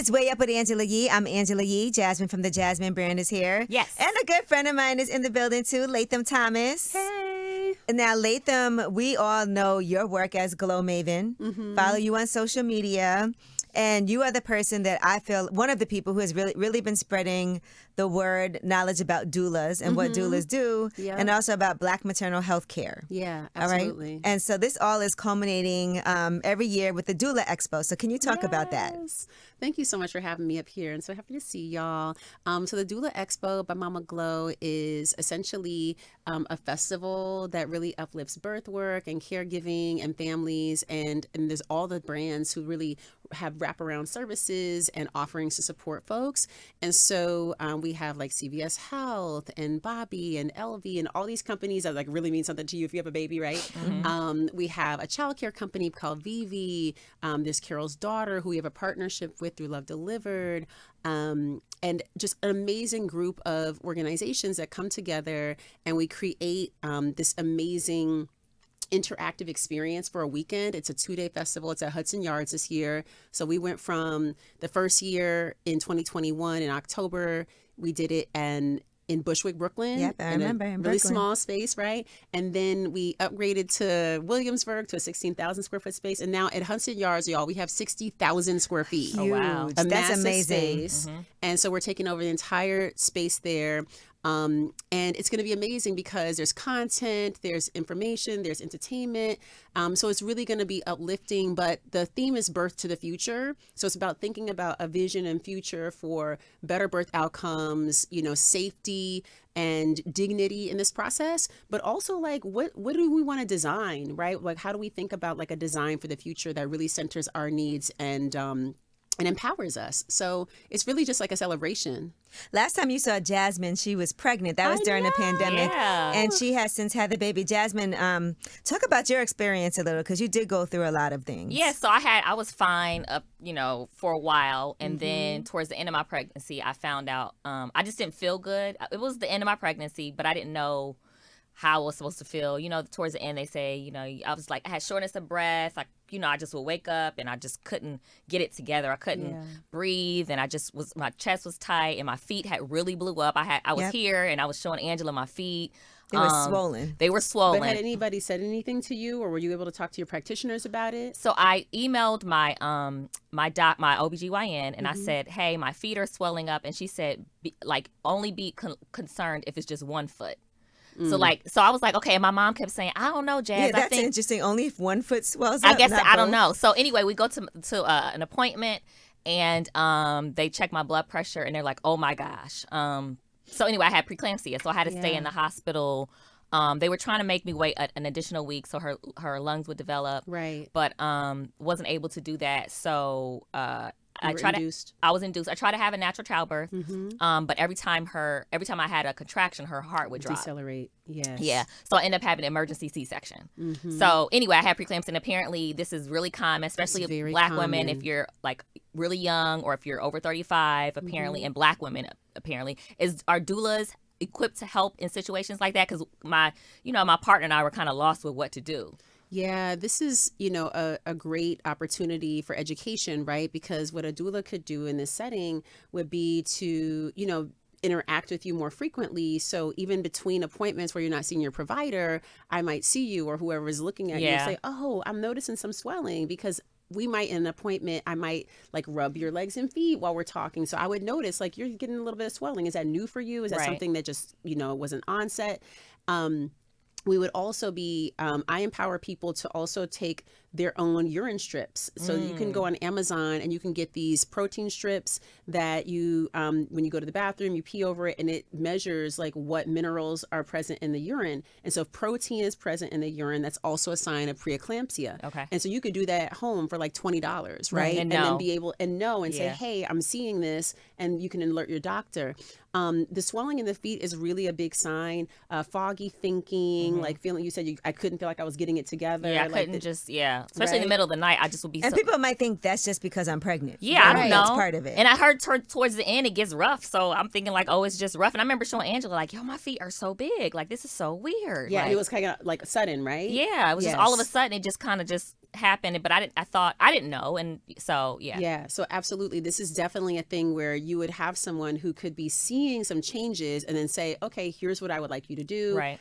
It's Way Up with Angela Yee. I'm Angela Yee. Jasmine from the Jasmine brand is here. Yes. And a good friend of mine is in the building too, Latham Thomas. Hey. Now, Latham, we all know your work as Glow Maven. Mm-hmm. Follow you on social media. And you are the person that I feel, one of the people who has really been spreading the word, knowledge about doulas and what doulas do, and also about Black maternal health care. Yeah, absolutely. All right? And so this all is culminating every year with the Doula Expo. So can you talk about that? Thank you so much for having me up here. And so happy to see y'all. So the Doula Expo by Mama Glow is essentially a festival that really uplifts birth work and caregiving and families. And there's all the brands who really have wraparound services and offerings to support folks. And so we have like CVS Health and Bobby and LV and all these companies that like really mean something to you if you have a baby, right? Mm-hmm. We have a childcare company called Vivi. There's Carol's Daughter, who we have a partnership with through Love Delivered. And just an amazing group of organizations that come together and we create this amazing interactive experience for a weekend. It's a 2-day festival. It's at Hudson Yards this year. So we went from the first year in 2021 in October. We did it in Bushwick, Brooklyn. Yep, I remember. In really small space, right? And then we upgraded to Williamsburg to a 16,000 square foot space. And now at Hudson Yards, y'all, we have 60,000 square feet. Huge. Oh, wow. That's amazing. Space. And so we're taking over the entire space there. And it's going to be amazing because there's content, there's information, there's entertainment. So it's really going to be uplifting, but the theme is birth to the future. So it's about thinking about a vision and future for better birth outcomes, safety and dignity in this process, but also like, what do we want to design, right? Like, how do we think about like a design for the future that really centers our needs and empowers us. So it's really just like a celebration. Last time you saw Jasmine, she was pregnant. That was during the pandemic. Yeah. And she has since had the baby. Jasmine, talk about your experience a little, because you did go through a lot of things. Yeah, so I was fine up, for a while. And then towards the end of my pregnancy, I found out I just didn't feel good. It was the end of my pregnancy, but I didn't know how I was supposed to feel. Towards the end, they say, I was like, I had shortness of breath. I just would wake up and I just couldn't get it together. I couldn't breathe, and my chest was tight and my feet had really blew up. I was here and I was showing Angela my feet. They were swollen. They were swollen. But had anybody said anything to you, or were you able to talk to your practitioners about it? So I emailed my my OBGYN and I said, hey, my feet are swelling up. And she said, only be concerned if it's just 1 foot. So I was like, okay. And my mom kept saying, I don't know, Jazz. Yeah, that's interesting. Only if 1 foot swells up. I guess I don't know. So anyway, we go to an appointment and they check my blood pressure and they're like, oh my gosh. So anyway, I had preeclampsia, so I had to stay in the hospital. They were trying to make me wait an additional week so her lungs would develop. Right. But wasn't able to do that. So I was induced. I tried to have a natural childbirth, but every time I had a contraction, her heart would drop. Decelerate. Yes. Yeah. So I ended up having an emergency C-section. So anyway, I had preeclampsia, and apparently this is really common, especially with Black women. If you're like really young or if you're over 35, apparently, and Black women apparently, are doulas equipped to help in situations like that? Because my partner and I were kind of lost with what to do. Yeah, this is, a great opportunity for education, right? Because what a doula could do in this setting would be to, interact with you more frequently. So even between appointments where you're not seeing your provider, I might see you, or whoever is looking at you and say, oh, I'm noticing some swelling, because we might in an appointment, I might like rub your legs and feet while we're talking. So I would notice like you're getting a little bit of swelling. Is that new for you? Is that something that just, was an onset? We would also be, I empower people to also take their own urine strips. So you can go on Amazon and you can get these protein strips that you, when you go to the bathroom, you pee over it and it measures like what minerals are present in the urine. And so if protein is present in the urine, that's also a sign of preeclampsia. Okay. And so you could do that at home for like $20, right? And then be able and say, hey, I'm seeing this, and you can alert your doctor. The swelling in the feet is really a big sign. Foggy thinking, like feeling, you said I couldn't feel like I was getting it together. Yeah, I couldn't especially in the middle of the night, I just would be And people might think that's just because I'm pregnant. Yeah, I don't know. That's part of it. And I heard towards the end, it gets rough. So I'm thinking like, oh, it's just rough. And I remember showing Angela like, yo, my feet are so big. Like, this is so weird. Yeah, like, it was kind of like sudden, right? Yeah, it was just all of a sudden, it just kind of just happened, but I didn't know. And so, yeah. Yeah. So absolutely. This is definitely a thing where you would have someone who could be seeing some changes and then say, okay, here's what I would like you to do. Right.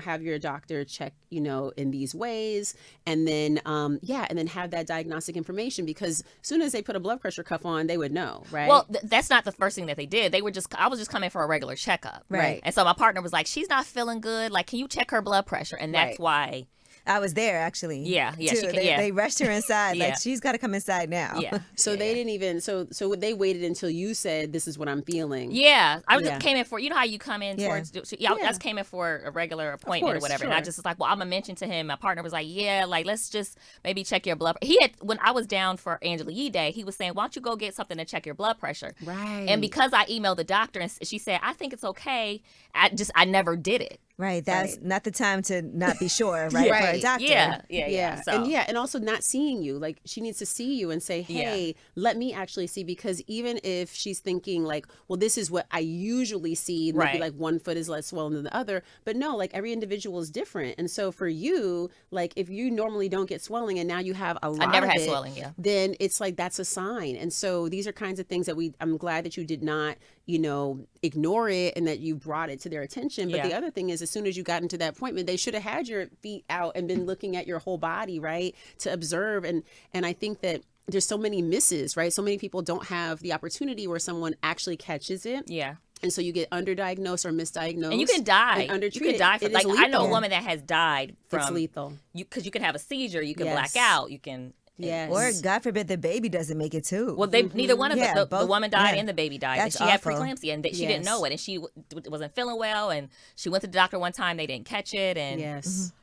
Have your doctor check, in these ways, and then, and then have that diagnostic information, because as soon as they put a blood pressure cuff on, they would know, right? Well, that's not the first thing that they did. I was just coming for a regular checkup. Right. And so my partner was like, she's not feeling good. Like, can you check her blood pressure? And that's why. I was there, actually. Yeah. Too. They rushed her inside. Like, she's got to come inside now. Yeah. So they didn't even, so they waited until you said, this is what I'm feeling. Yeah. I just came in for, how you come in towards, I just came in for a regular appointment or whatever. Sure. And I just was like, well, I'm going to mention to him, my partner was like, let's just maybe check your blood. When I was down for Angela Yee Day, he was saying, why don't you go get something to check your blood pressure? Right. And because I emailed the doctor and she said, I think it's okay, I never did it. Right. That's not the time to not be sure, right? For a doctor. Yeah. So. And also not seeing you. Like, she needs to see you and say, hey, let me actually see, because even if she's thinking like, well, this is what I usually see, maybe like one foot is less swollen than the other, but no, like every individual is different. And so for you, like if you normally don't get swelling and now you have a lot I never of had it, swelling, then it's like, that's a sign. And so these are kinds of things that I'm glad that you did not, ignore it and that you brought it to their attention. But the other thing is, as soon as you got into that appointment, they should have had your feet out and been looking at your whole body, right, to observe. And I think that there's so many misses, right? So many people don't have the opportunity where someone actually catches it. Yeah. And so you get underdiagnosed or misdiagnosed. And you can die. And you can die from, I know a woman that has died from. It's lethal. Because you can have a seizure, you can black out, you can. Yes. Or God forbid the baby doesn't make it too. Well, neither one of them. The woman died and the baby died. That's and she awful. had preeclampsia and she didn't know it. And she wasn't feeling well. And she went to the doctor one time. They didn't catch it. And yes.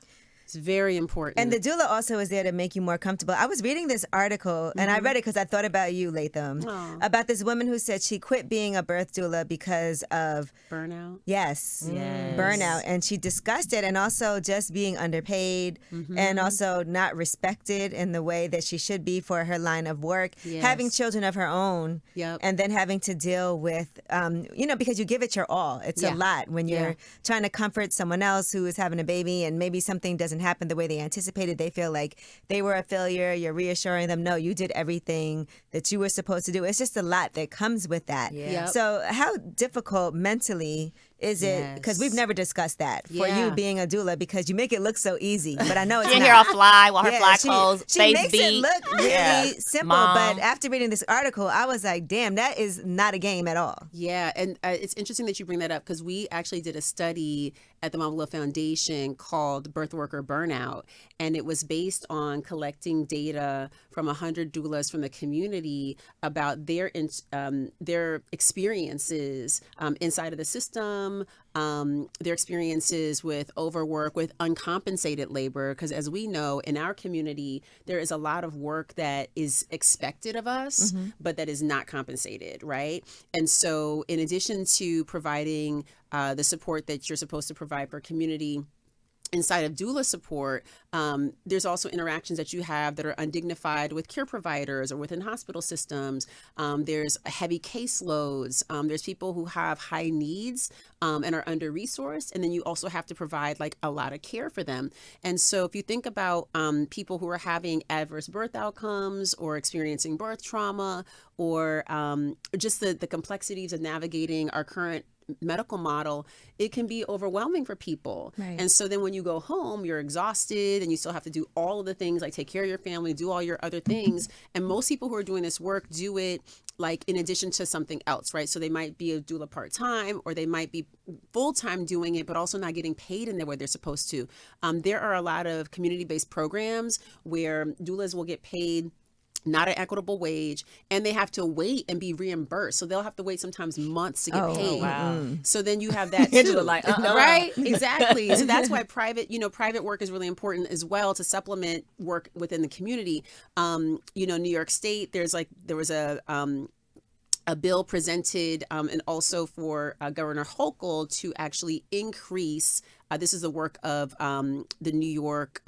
It's very important. And the doula also is there to make you more comfortable. I was reading this article, and I read it because I thought about you, Latham, about this woman who said she quit being a birth doula because of burnout. Yes. Burnout. And she discussed it, and also just being underpaid and also not respected in the way that she should be for her line of work, having children of her own, and then having to deal with, because you give it your all. It's a lot when you're trying to comfort someone else who is having a baby and maybe something doesn't happen the way they anticipated. They feel like they were a failure. You're reassuring them, no, you did everything that you were supposed to do. It's just a lot that comes with that. So how difficult mentally is it? Because we've never discussed that for you being a doula, because you make it look so easy, but I know it's you not. hear her fly while her fly clothes, she face makes beat. it look really simple, Mom. but after reading this article, I was like, damn, that is not a game at all. Yeah, and it's interesting that you bring that up, because we actually did a study at the Doula Foundation called Birth Worker Burnout, and it was based on collecting data from 100 doulas from the community about their experiences inside of the system, their experiences with overwork, with uncompensated labor, because as we know, in our community, there is a lot of work that is expected of us, but that is not compensated, right? And so in addition to providing the support that you're supposed to provide for community inside of doula support, there's also interactions that you have that are undignified with care providers or within hospital systems. There's heavy caseloads. There's people who have high needs and are under-resourced. And then you also have to provide like a lot of care for them. And so if you think about people who are having adverse birth outcomes or experiencing birth trauma, or just the complexities of navigating our current medical model, it can be overwhelming for people. Right. And so then when you go home, you're exhausted and you still have to do all of the things, like take care of your family, do all your other things. And most people who are doing this work do it like in addition to something else, right? So they might be a doula part-time, or they might be full-time doing it, but also not getting paid in the way they're supposed to. There are a lot of community-based programs where doulas will get paid not an equitable wage, and they have to wait and be reimbursed. So they'll have to wait sometimes months to get paid. Wow. So then you have that too, like, right? Exactly. So that's why private work is really important as well, to supplement work within the community. New York State, there was a bill presented, and also for Governor Hochul to actually increase. This is the work of the New York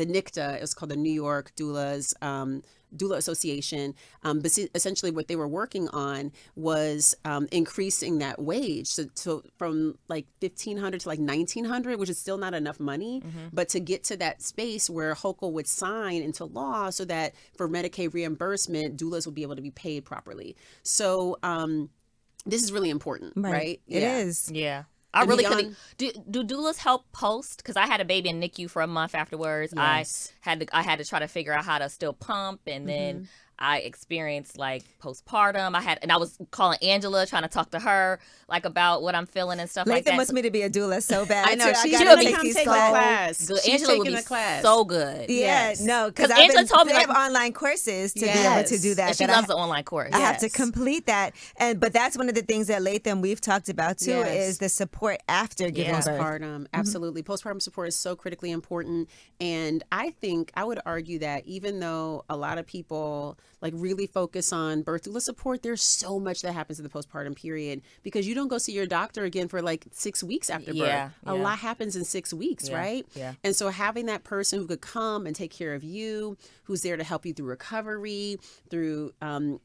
NICTA, it was called the New York Doula Association, but essentially what they were working on was increasing that wage so from like $1,500 to like $1,900, which is still not enough money, but to get to that space where HOCO would sign into law so that for Medicaid reimbursement, doulas would be able to be paid properly. So this is really important, right? It is. Yeah. I really couldn't. Do doulas help post? Because I had a baby in NICU for a month afterwards. Yes. I had to try to figure out how to still pump, and then I experienced like postpartum. I was calling Angela, trying to talk to her like about what I'm feeling and stuff like that. Latham wants me to be a doula so bad. I know too. she gotta would come take a class. Angela would be so good. Yeah, no, because Angela told me they like, have online courses to be able to do that. And she loves the online course. I have to complete that, but that's one of the things that Latham we've talked about too is the support after giving birth. Postpartum, absolutely. Postpartum support is so critically important, and I would argue that even though a lot of people like really focus on birth doula support, there's so much that happens in the postpartum period because you don't go see your doctor again for like 6 weeks after birth. A lot happens in 6 weeks, right? Yeah. And so having that person who could come and take care of you, who's there to help you through recovery, through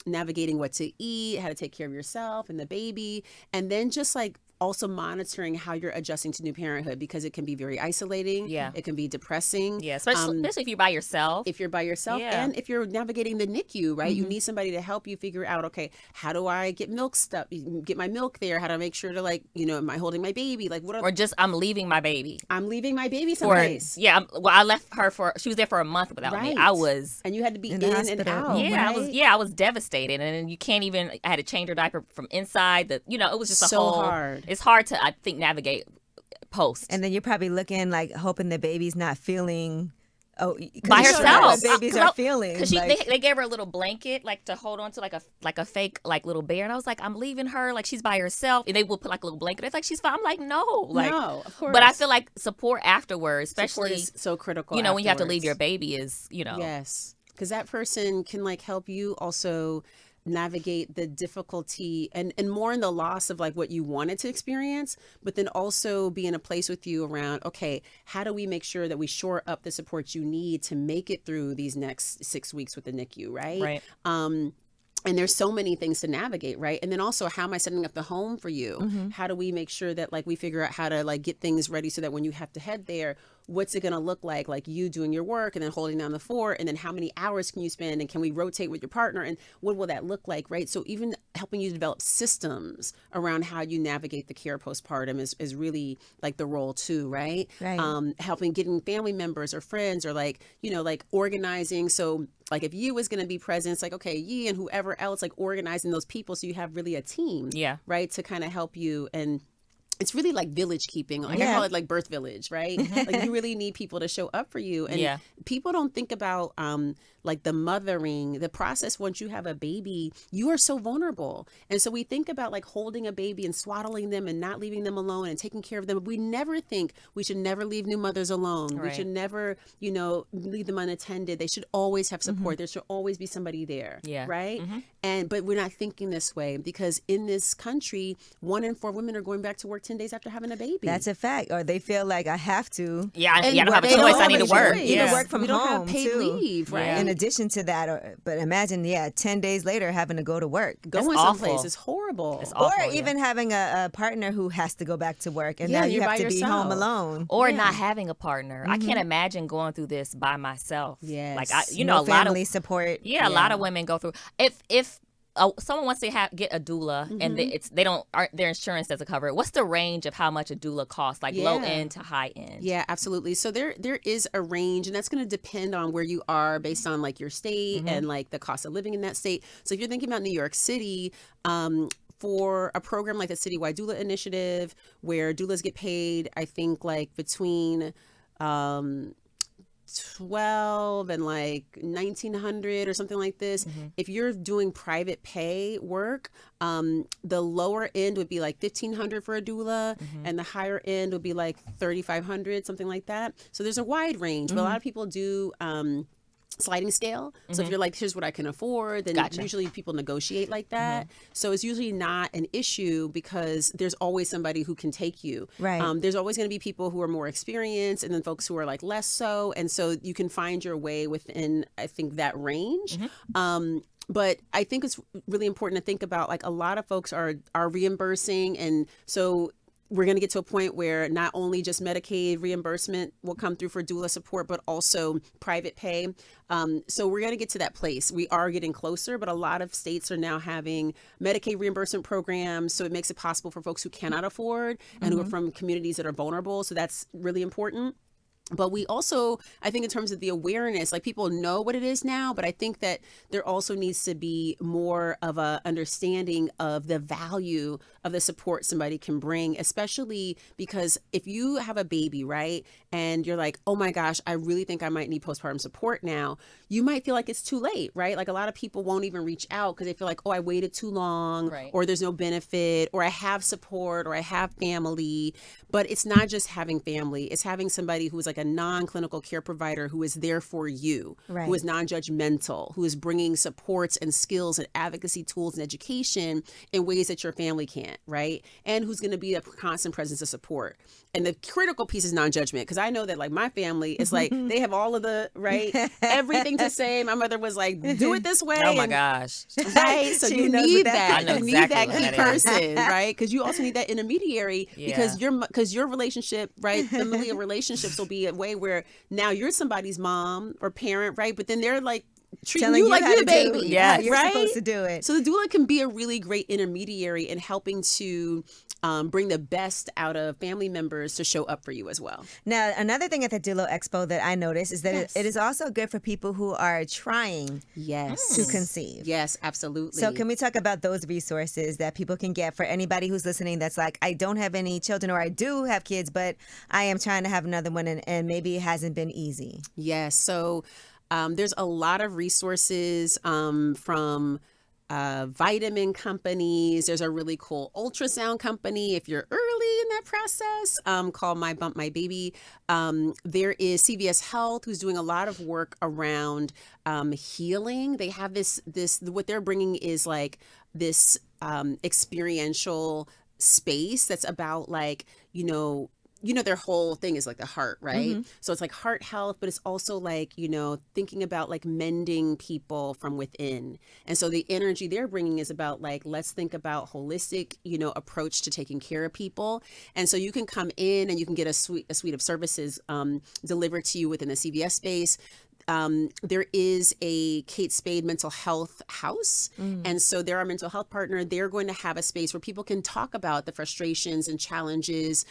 navigating what to eat, how to take care of yourself and the baby, and then just like also monitoring how you're adjusting to new parenthood because it can be very isolating. Yeah. It can be depressing. Yeah, especially if you're by yourself. If you're by yourself and if you're navigating the NICU, right? You need somebody to help you figure out, okay, how do I get get my milk there? How do I make sure to like, am I holding my baby? Like what? Or just I'm leaving my baby. I'm leaving my baby someplace. I left her she was there for a month without me. And you had to be in and out. Yeah, I was devastated. And you can't even, I had to change her diaper from inside. It was just so hard. It's hard to, I think, navigate post. And then you're probably looking like hoping the baby's not feeling by herself. What babies are feeling. Because they gave her a little blanket like to hold on to like a fake like little bear, and I was like, I'm leaving her like she's by herself, and they will put like a little blanket. It's like she's fine. I'm like, no, of course. But I feel like support afterwards, especially support is so critical. When you have to leave your baby is yes, because that person can like help you also navigate the difficulty and more in the loss of like what you wanted to experience, but then also be in a place with you around, okay, how do we make sure that we shore up the support you need to make it through these next 6 weeks with the NICU, right? And there's so many things to navigate, right? And then also, how am I setting up the home for you? How do we make sure that like we figure out how to like get things ready so that when you have to head there, what's it going to look like you doing your work and then holding down the fort, and then how many hours can you spend, and can we rotate with your partner, and what will that look like, right? So even helping you develop systems around how you navigate the care postpartum is really like the role too, right? Helping getting family members or friends or like organizing. So like if you was going to be present, it's like, okay, you and whoever else, like organizing those people so you have really a team, right, to kind of help you. And it's really like village keeping. Like I call it like birth village, right? Like you really need people to show up for you. And people don't think about like the mothering, the process. Once you have a baby, you are so vulnerable. And so we think about like holding a baby and swaddling them and not leaving them alone and taking care of them. But we never think we should never leave new mothers alone. We should never, leave them unattended. They should always have support. There should always be somebody there. Right. But we're not thinking this way because in this country, 1 in 4 women are going back to work 10 days after having a baby. That's a fact. Or they feel like I have to. I don't have a choice. I need to work. Even work from we home don't have paid too. leave, right? In addition to that, but imagine, 10 days later having to go to work. Going someplace is horrible. It's awful, or even having a partner who has to go back to work, and now you have to be home alone. Or not having a partner. I can't imagine going through this by myself. Yes. Like a no lot family of support. A lot of women go through. If someone wants to get a doula and their insurance doesn't cover it, what's the range of how much a doula costs, like low end to high end? Yeah, absolutely. So there is a range, and that's going to depend on where you are based on like your state and like the cost of living in that state. So if you're thinking about New York City, for a program like the Citywide Doula Initiative, where doulas get paid, I think like between $1,200 and like $1,900 or something like this. If you're doing private pay work, the lower end would be like $1,500 for a doula, and the higher end would be like $3,500, something like that. So there's a wide range, but a lot of people do sliding scale. So if you're like, here's what I can afford, then usually people negotiate like that. So it's usually not an issue because there's always somebody who can take you. Right. There's always going to be people who are more experienced and then folks who are like less so. And so you can find your way within, I think, that range. But I think it's really important to think about, like, a lot of folks are reimbursing. And so we're going to get to a point where not only just Medicaid reimbursement will come through for doula support, but also private pay. So we're going to get to that place. We are getting closer, but a lot of states are now having Medicaid reimbursement programs. So it makes it possible for folks who cannot afford and who are from communities that are vulnerable. So that's really important. But we also, I think in terms of the awareness, like, people know what it is now, but I think that there also needs to be more of a understanding of the value of the support somebody can bring, especially because if you have a baby, right, and you're like, oh my gosh, I really think I might need postpartum support now, you might feel like it's too late, right? Like, a lot of people won't even reach out because they feel like, oh, I waited too long, or there's no benefit, or I have support, or I have family. But it's not just having family, it's having somebody who is like a non-clinical care provider who is there for you, who is non-judgmental, who is bringing supports and skills and advocacy tools and education in ways that your family can't, right? And who's going to be a constant presence of support. And the critical piece is non-judgment, because I know that, like, my family is like, they have all of the, everything to say. My mother was like, do it this way. Oh my gosh. Right? So you need that. You need that key person, right? Because you also need that intermediary, because your relationship, right, familial relationships will be a way where now you're somebody's mom or parent, right? But then they're like treating you like you're the baby. Yeah, you're right? supposed to do it. So the doula can be a really great intermediary in helping to bring the best out of family members to show up for you as well. Now, another thing at the Doula Expo that I noticed is that it is also good for people who are trying to conceive. Yes, absolutely. So can we talk about those resources that people can get for anybody who's listening that's like, I don't have any children, or I do have kids, but I am trying to have another one, and maybe it hasn't been easy? Yes. So there's a lot of resources from vitamin companies. There's a really cool ultrasound company if you're early in that process, called My Bump My Baby. There is CVS Health, who's doing a lot of work around healing. They have this what they're bringing is like this experiential space that's about, like, their whole thing is like the heart, right? So it's like heart health, but it's also like, thinking about like mending people from within. And so the energy they're bringing is about like, let's think about holistic, approach to taking care of people. And so you can come in and you can get a suite of services delivered to you within the CVS space. There is a Kate Spade mental health house. And so they're our mental health partner. They're going to have a space where people can talk about the frustrations and challenges,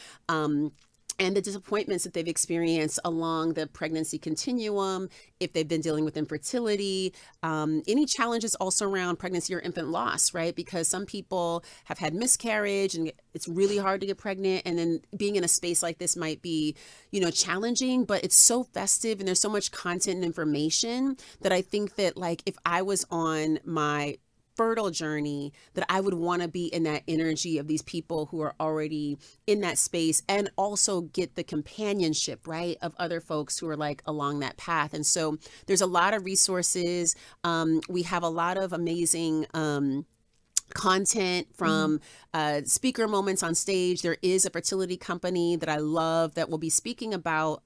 and the disappointments that they've experienced along the pregnancy continuum, if they've been dealing with infertility, any challenges also around pregnancy or infant loss, right? Because some people have had miscarriage and it's really hard to get pregnant. And then being in a space like this might be, challenging, but it's so festive and there's so much content and information that I think that, like, if I was on my fertile journey, that I would want to be in that energy of these people who are already in that space, and also get the companionship, right, of other folks who are like along that path. And so there's a lot of resources. We have a lot of amazing content from speaker moments on stage. There is a fertility company that I love that will be speaking about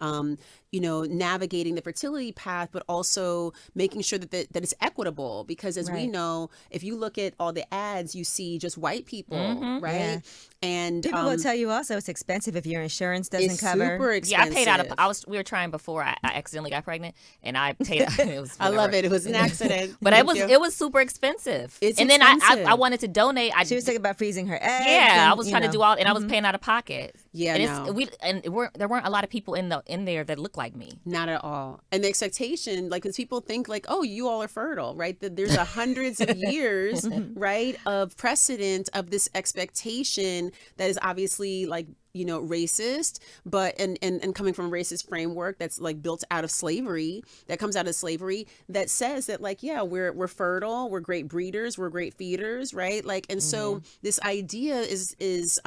navigating the fertility path, but also making sure that it's equitable, because as we know, if you look at all the ads, you see just white people, right? Yeah. And people will tell you also it's expensive if your insurance doesn't cover. Super expensive. Yeah, I paid out we were trying before I accidentally got pregnant, and I paid it was I love it. It was an accident. But it was super expensive. It's and expensive. Then I wanted to donate. She was thinking about freezing her eggs. Yeah, I was trying to do all, and I was paying out of pocket. Yeah, and there weren't a lot of people in there that looked like me. Not at all. And the expectation, like, because people think like, oh, you all are fertile, right? That there's hundreds of years, right, of precedent of this expectation that is obviously like, racist, but and coming from a racist framework that's like built out of slavery, that comes out of slavery, that says that, like, yeah, we're fertile, we're great breeders, we're great feeders, right? Like, and so this idea is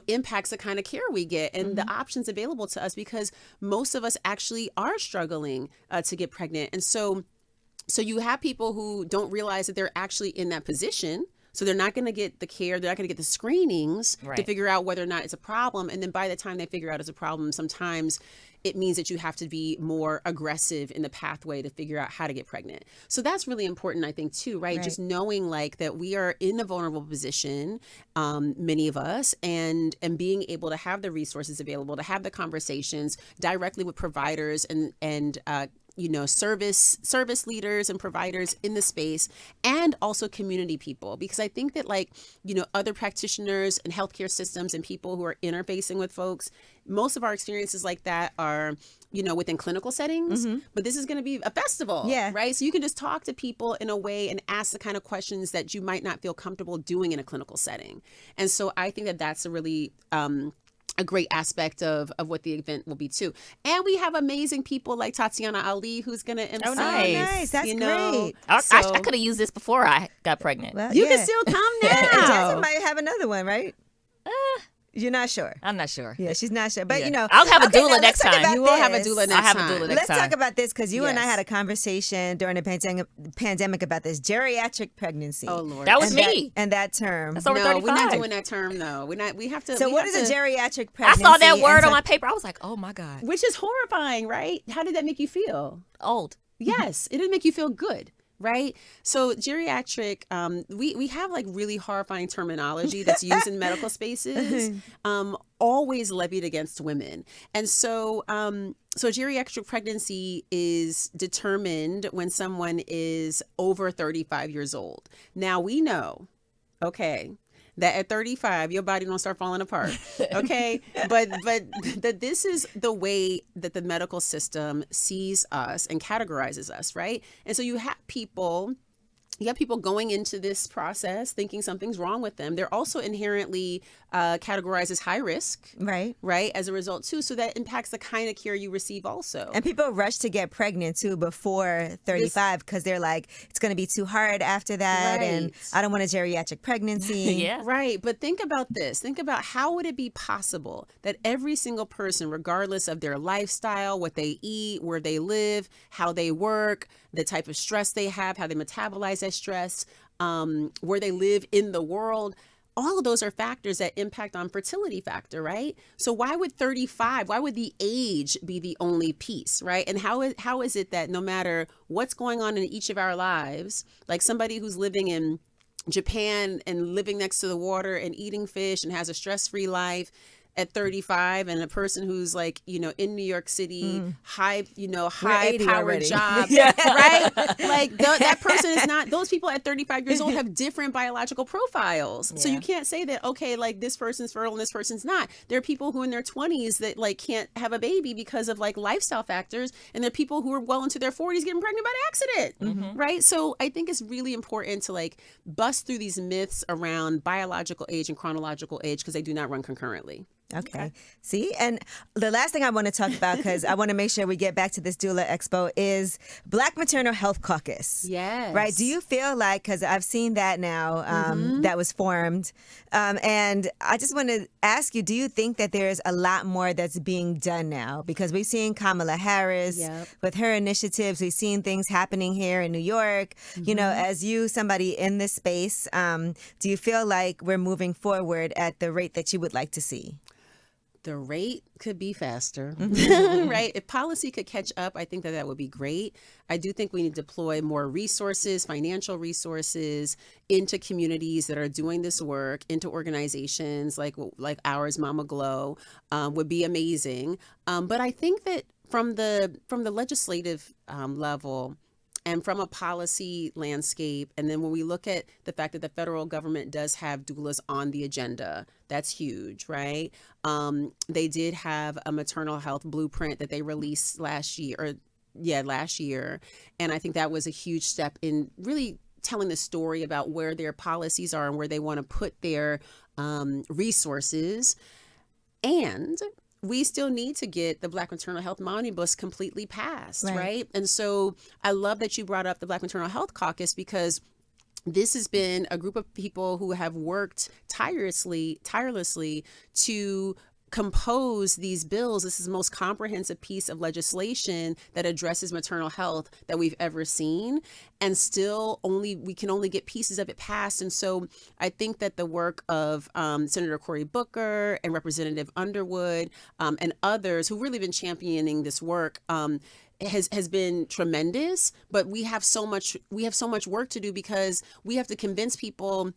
impacts the kind of care we get and the options available to us, because most of us actually are struggling to get pregnant. And so you have people who don't realize that they're actually in that position. So they're not going to get the care, they're not going to get the screenings to figure out whether or not it's a problem. And then by the time they figure out it's a problem, sometimes it means that you have to be more aggressive in the pathway to figure out how to get pregnant. So that's really important, I think, too, right? Just knowing like that we are in a vulnerable position, many of us, and being able to have the resources available, to have the conversations directly with providers and service leaders and providers in the space, and also community people, because I think that other practitioners and healthcare systems and people who are interfacing with folks, most of our experiences like that are, within clinical settings, but this is going to be a festival, right? So you can just talk to people in a way and ask the kind of questions that you might not feel comfortable doing in a clinical setting. And so I think that that's a really, a great aspect of what the event will be too. And we have amazing people like Tatiana Ali, who's going to MC. Oh, nice. That's great. I could have used this before I got pregnant. Well, you can still come now. Jasmine might have another one, right? You're not sure. I'm not sure. Yeah, she's not sure. But, I'll have a doula next time. You will have a doula next time. I'll have a doula next time. Let's talk about this, because you and I had a conversation during the pandemic about this geriatric pregnancy. Oh, Lord. That was me. And that term. That's over no, 35. we're not doing that term, though. We have to. So what is a geriatric pregnancy? I saw that word on my paper. I was like, oh, my God. Which is horrifying, right? How did that make you feel? Old. Yes, it didn't make you feel good. Right. So geriatric, we have really horrifying terminology that's used in medical spaces, always levied against women. And so geriatric pregnancy is determined when someone is over 35 years old. Now we know, that at 35, your body don't start falling apart. Okay. but that this is the way that the medical system sees us and categorizes us. Right. And so you have people going into this process thinking something's wrong with them. They're also inherently categorized as high risk. Right. As a result, too. So that impacts the kind of care you receive also. And people rush to get pregnant, too, before 35 because they're like, it's going to be too hard after that. Right. And I don't want a geriatric pregnancy. Right. But think about this. Think about how would it be possible that every single person, regardless of their lifestyle, what they eat, where they live, how they work, the type of stress they have, how they metabolize that stress, where they live in the world, all of those are factors that impact on fertility factor, right? So why would 35, why would the age be the only piece, right? And how is it that no matter what's going on in each of our lives, like somebody who's living in Japan and living next to the water and eating fish and has a stress-free life at 35, and a person who's in New York City, high powered job, right? That person is not, those people at 35 years old have different biological profiles. Yeah. So you can't say that, this person's fertile and this person's not. There are people who in their 20s that can't have a baby because of lifestyle factors. And there are people who are well into their 40s getting pregnant by accident, right? So I think it's really important to bust through these myths around biological age and chronological age, because they do not run concurrently. Okay. See, and the last thing I want to talk about, because I want to make sure we get back to this Doula Expo, is Black Maternal Health Caucus. Yes. Right. Do you feel like, because I've seen that now, that was formed, and I just want to ask you, do you think that there's a lot more that's being done now? Because we've seen Kamala Harris with her initiatives. We've seen things happening here in New York. As somebody in this space, do you feel like we're moving forward at the rate that you would like to see? The rate could be faster, right? If policy could catch up, I think that would be great. I do think we need to deploy more resources, financial resources, into communities that are doing this work, into organizations like ours, Mama Glow, would be amazing. But I think that from the legislative level, and from a policy landscape, and then when we look at the fact that the federal government does have doulas on the agenda, that's huge, right? They did have a maternal health blueprint that they released last year. And I think that was a huge step in really telling the story about where their policies are and where they want to put their resources. And we still need to get the Black Maternal Health Omnibus completely passed, right? And so I love that you brought up the Black Maternal Health Caucus, because this has been a group of people who have worked tirelessly to compose these bills. This is the most comprehensive piece of legislation that addresses maternal health that we've ever seen, and still we can only get pieces of it passed. And so I think that the work of Senator Cory Booker and Representative Underwood and others who've really been championing this work has been tremendous. But we have so much work to do, because we have to convince people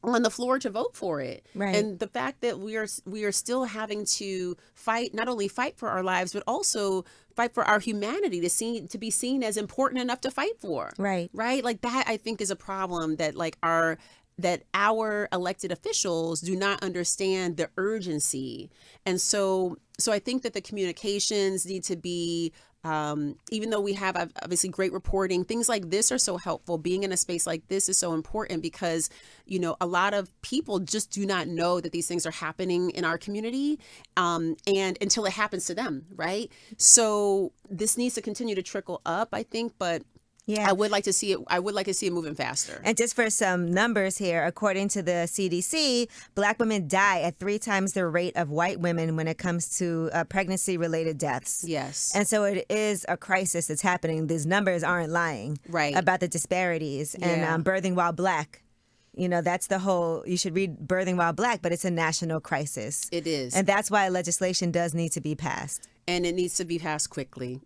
on the floor to vote for it. Right. And the fact that we are still having to fight, not only fight for our lives, but also fight for our humanity, to be seen as important enough to fight for. Right. Right. Like that, I think, is a problem that our elected officials do not understand the urgency. And so I think that the communications need to be, even though we have obviously great reporting, things like this are so helpful. Being in a space like this is so important, because, a lot of people just do not know that these things are happening in our community, and until it happens to them, right? So this needs to continue to trickle up, I think, but yeah, I would like to see it moving faster. And just for some numbers here, according to the CDC, Black women die at 3 times the rate of white women when it comes to pregnancy-related deaths. Yes. And so it is a crisis that's happening. These numbers aren't lying about the disparities. And birthing while Black, that's the whole, you should read Birthing While Black, but it's a national crisis. It is. And that's why legislation does need to be passed. And it needs to be passed quickly.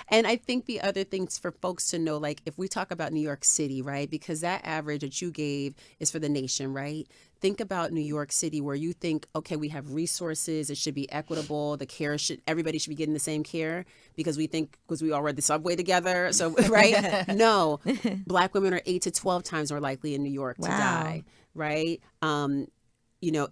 And I think the other things for folks to know, like if we talk about New York City, right, because that average that you gave is for the nation, right? Think about New York City, where you think, okay, we have resources, it should be equitable, everybody should be getting the same care, because we all ride the subway together. So, right? No, Black women are 8 to 12 times more likely in New York to die, right?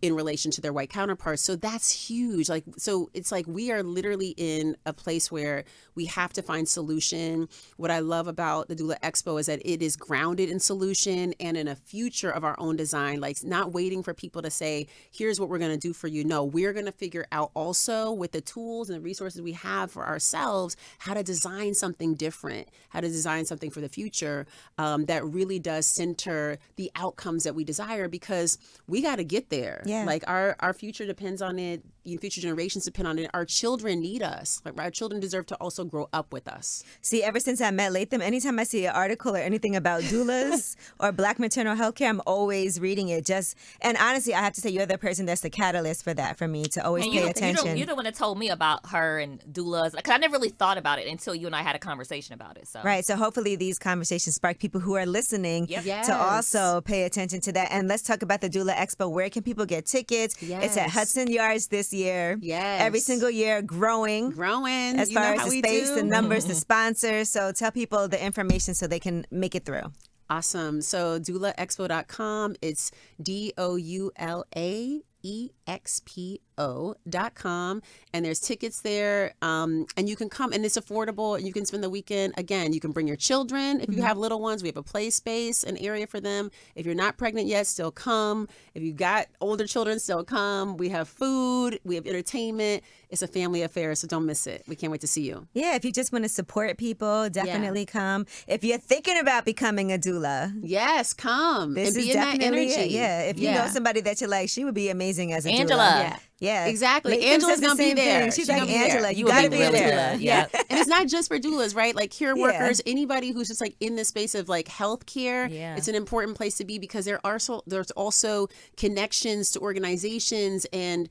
In relation to their white counterparts. So that's huge. So it's like we are literally in a place where we have to find solution. What I love about the Doula Expo is that it is grounded in solution and in a future of our own design, like not waiting for people to say, here's what we're going to do for you. No, we're going to figure out also with the tools and the resources we have for ourselves, how to design something different, how to design something for the future that really does center the outcomes that we desire, because we got to get there. Yeah. Like our future depends on it. Future generations depend on it. Our children need us. Like our children deserve to also grow up with us. See, ever since I met Latham, anytime I see an article or anything about doulas or Black maternal health care, I'm always reading it. And honestly, I have to say, you're the person that's the catalyst for that, for me to always pay attention. You're the one that told me about her and doulas. Because I never really thought about it until you and I had a conversation about it. So. Right. So hopefully these conversations spark people who are listening to also pay attention to that. And let's talk about the Doula Expo. Where can people get tickets? Yes. It's at Hudson Yards this year. Yes. Every single year, growing. As far as the space, the numbers, the sponsors. So tell people the information so they can make it through. Awesome. So doulaexpo.com. It's DOULAEXPO.com, and there's tickets there, and you can come, and it's affordable, and you can spend the weekend. Again, you can bring your children if you have little ones. We have a play space, an area for them. If you're not pregnant yet, still come. If you got older children, still come. We have food, we have entertainment. It's a family affair, so don't miss it. We can't wait to see you. Yeah, if you just want to support people, definitely come. If you're thinking about becoming a doula, yes, come this and is be in that definitely energy. Yeah, if you know somebody that you like, she would be amazing as a Angela. doula. Yeah, exactly. Latham Angela's says the gonna be same there. thing. She's like, Angela, you will gotta be be real there. doula. Yeah. And it's not just for doulas, right? Like care workers, anybody who's just like in the space of like healthcare. Yeah. It's an important place to be, because there's also connections to organizations. And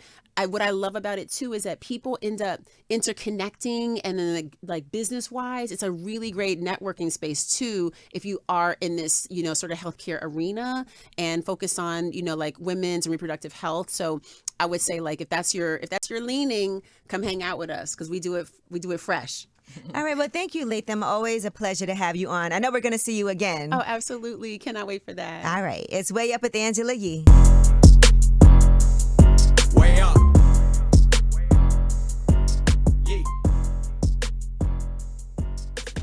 what I love about it too is that people end up interconnecting, and then like business wise, it's a really great networking space too. If you are in this, sort of healthcare arena and focus on, like women's and reproductive health. So I would say, like, if that's your leaning, come hang out with us, because we do it fresh. All right. Well, thank you, Latham. Always a pleasure to have you on. I know we're going to see you again. Oh, absolutely. Cannot wait for that. All right. It's Way Up with Angela Yee. Way up.